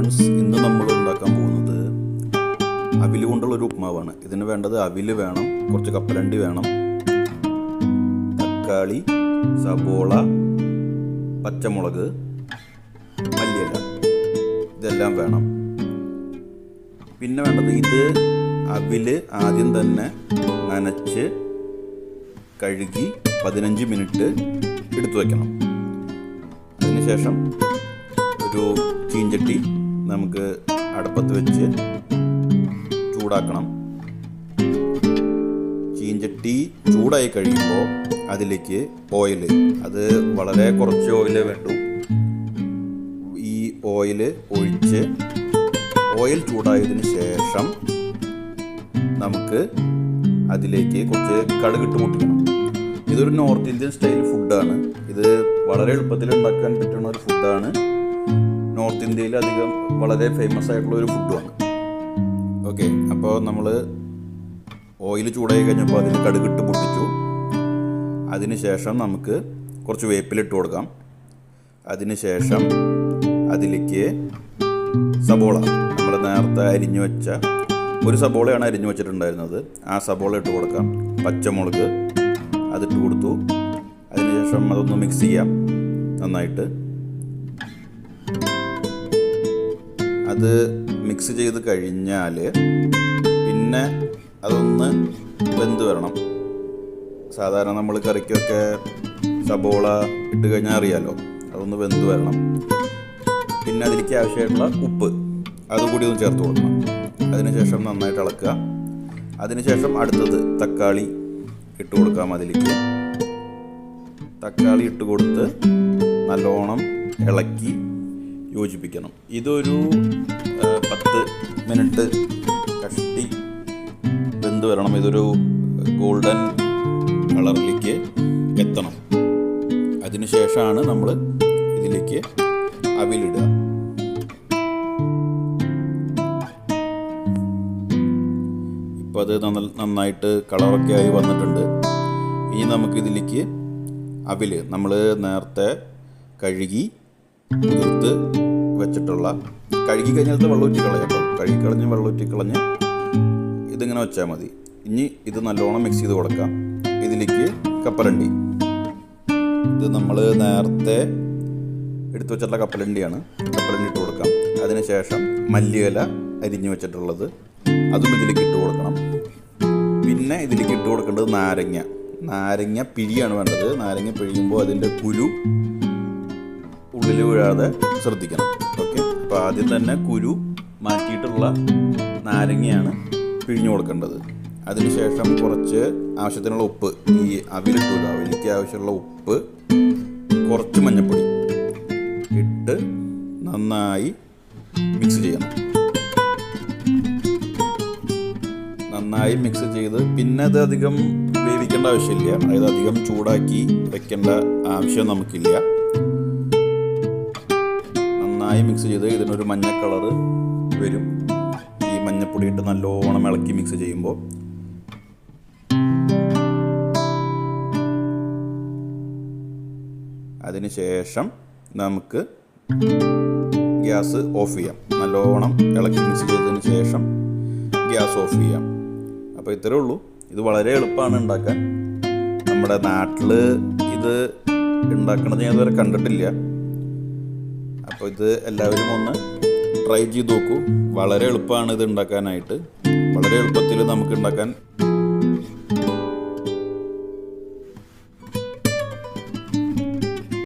Friends, ഇന്ന് നമ്മൾ ഉണ്ടാക്കാൻ പോകുന്നത് അവിൽ കൊണ്ടുള്ളൊരു ഉപ്മാവാണ്. ഇതിന് വേണ്ടത് അവിൽ വേണം, കുറച്ച് കപ്പലണ്ടി വേണം, തക്കാളി, സബോള, പച്ചമുളക്, മല്ലിയില, ഇതെല്ലാം വേണം. പിന്നെ വേണ്ടത് ഇത് അവിൽ ആദ്യം തന്നെ നനച്ച് കഴുകി 15 മിനിറ്റ് എടുത്തു വയ്ക്കണം. അതിനുശേഷം ഒരു ചീഞ്ചട്ടി നമുക്ക് അടുപ്പത്ത് വെച്ച് ചൂടാക്കണം. ചീഞ്ചട്ടി ചൂടായി കഴിയുമ്പോൾ അതിലേക്ക് ഓയിൽ, അത് വളരെ കുറച്ച് ഓയിലേ വേണ്ടൂ. ഈ ഓയിൽ ഒഴിച്ച് ഓയിൽ ചൂടായതിന് ശേഷം നമുക്ക് അതിലേക്ക് കുറച്ച് കടുകിട്ട് പൊട്ടിക്കണം. ഇതൊരു നോർത്ത് ഇന്ത്യൻ സ്റ്റൈൽ ഫുഡാണ്. ഇത് വളരെ എളുപ്പത്തിൽ ഉണ്ടാക്കാൻ പറ്റുന്ന ഒരു ഫുഡാണ്. നോർത്ത് ഇന്ത്യയിൽ അധികം വളരെ ഫേമസ് ആയിട്ടുള്ള ഒരു ഫുഡുമാണ്. ഓക്കെ, അപ്പോൾ നമ്മൾ ഓയിൽ ചൂടായി കഴിഞ്ഞപ്പോൾ അതിൽ കടുകിട്ട് പൊട്ടിച്ചു. അതിനുശേഷം നമുക്ക് കുറച്ച് വേപ്പിലിട്ട് കൊടുക്കാം. അതിനുശേഷം അതിലേക്ക് സബോള, നമ്മൾ നേരത്തെ അരിഞ്ഞു വെച്ച ഒരു സബോളയാണ് അരിഞ്ഞു വെച്ചിട്ടുണ്ടായിരുന്നത്, ആ സബോള ഇട്ട് കൊടുക്കാം. പച്ചമുളക് അതിട്ട് കൊടുത്തു. അതിനുശേഷം അതൊന്ന് മിക്സ് ചെയ്യാം നന്നായിട്ട്. അത് മിക്സ് ചെയ്ത് കഴിഞ്ഞാൽ പിന്നെ അതൊന്ന് വെന്ത് വരണം. സാധാരണ നമ്മൾ കറിക്കൊക്കെ സബോള ഇട്ട് കഴിഞ്ഞാൽ അറിയാമല്ലോ, അതൊന്ന് വെന്ത് വരണം. പിന്നെ അതിലേക്ക് ആവശ്യമായിട്ടുള്ള ഉപ്പ് അതുകൂടി ഒന്ന് ചേർത്ത് കൊടുക്കണം. അതിനുശേഷം നന്നായിട്ട് ഇളക്കുക. അതിനുശേഷം അടുത്തത് തക്കാളി ഇട്ട് കൊടുക്കാം. അതിലേക്ക് തക്കാളി ഇട്ട് കൊടുത്ത് നല്ലോണം ഇളക്കി യോജിപ്പിക്കണം. ഇതൊരു 10 മിനിറ്റ് കഷ്ടി വെന്ത് വരണം. ഇതൊരു ഗോൾഡൻ കളറിലേക്ക് എത്തണം. അതിനുശേഷമാണ് നമ്മൾ ഇതിലേക്ക് അവിലിടുക. ഇപ്പോൾ അത് നന്നായിട്ട് കളറൊക്കെ ആയി വന്നിട്ടുണ്ട്. ഇനി നമുക്കിതിലേക്ക് അവിൽ, നമ്മൾ നേരത്തെ കഴുകി കുതിർത്ത് വെച്ചിട്ടുള്ള, കഴുകി കഴിഞ്ഞാൽ വെള്ളമൂറ്റി കളയാട്ടോ, കഴുകിക്കളഞ്ഞ് വെള്ളമൂറ്റി കളഞ്ഞ് ഇതിങ്ങനെ വെച്ചാൽ മതി. ഇനി ഇത് നല്ലോണം മിക്സ് ചെയ്ത് കൊടുക്കാം. ഇതിലേക്ക് കപ്പലണ്ടി, ഇത് നമ്മൾ നേരത്തെ എടുത്തു വെച്ചിട്ടുള്ള കപ്പലണ്ടിയാണ്, കപ്പലണ്ടി ഇട്ട് കൊടുക്കാം. അതിനുശേഷം മല്ലിയില അരിഞ്ഞു വെച്ചിട്ടുള്ളത് അതും ഇതിലേക്ക് ഇട്ട് കൊടുക്കണം. പിന്നെ ഇതിലേക്ക് ഇട്ട് കൊടുക്കേണ്ടത് നാരങ്ങ പിഴിയാണ് വേണ്ടത്. നാരങ്ങ പിഴിയുമ്പോൾ അതിൻ്റെ കുരു ഉള്ളിൽ വീഴാതെ ശ്രദ്ധിക്കണം. ഓക്കെ, അപ്പോൾ ആദ്യം തന്നെ കുരു മാറ്റിയിട്ടുള്ള നാരങ്ങയാണ് പിഴിഞ്ഞു കൊടുക്കേണ്ടത്. അതിനുശേഷം കുറച്ച് ആവശ്യത്തിനുള്ള ഉപ്പ്, ഈ അവിലിട്ടൂല, അവിലേക്ക് ആവശ്യമുള്ള ഉപ്പ്, കുറച്ച് മഞ്ഞൾപ്പൊടി ഇട്ട് നന്നായി മിക്സ് ചെയ്യണം. നന്നായി മിക്സ് ചെയ്ത് പിന്നെ അത് അധികം വേവിക്കേണ്ട ആവശ്യമില്ല, അതായത് അധികം ചൂടാക്കി വെക്കേണ്ട ആവശ്യം നമുക്കില്ല. നന്നായി മിക്സ് ചെയ്ത് ഇതിനൊരു മഞ്ഞ കളറ് വരും. ഈ മഞ്ഞപ്പൊടി ഇട്ട് നല്ലോണം ഇളക്കി മിക്സ് ചെയ്യുമ്പോൾ അതിന് ശേഷം നമുക്ക് ഗ്യാസ് ഓഫ് ചെയ്യാം. നല്ലോണം ഇളക്കി മിക്സ് ചെയ്തതിന് ശേഷം ഗ്യാസ് ഓഫ് ചെയ്യാം. അപ്പോൾ ഇത്രയേ ഉള്ളൂ. ഇത് വളരെ എളുപ്പമാണ് ഉണ്ടാക്കാൻ. നമ്മുടെ നാട്ടിൽ ഇത് ഉണ്ടാക്കണത് ഞാൻ ഇതുവരെ കണ്ടിട്ടില്ല. അപ്പോൾ ഇത് എല്ലാവരും ഒന്ന് ട്രൈ ചെയ്ത് നോക്കൂ. വളരെ എളുപ്പമാണ് ഇത് ഉണ്ടാക്കാനായിട്ട്. വളരെ എളുപ്പത്തിൽ നമുക്ക് ഉണ്ടാക്കാൻ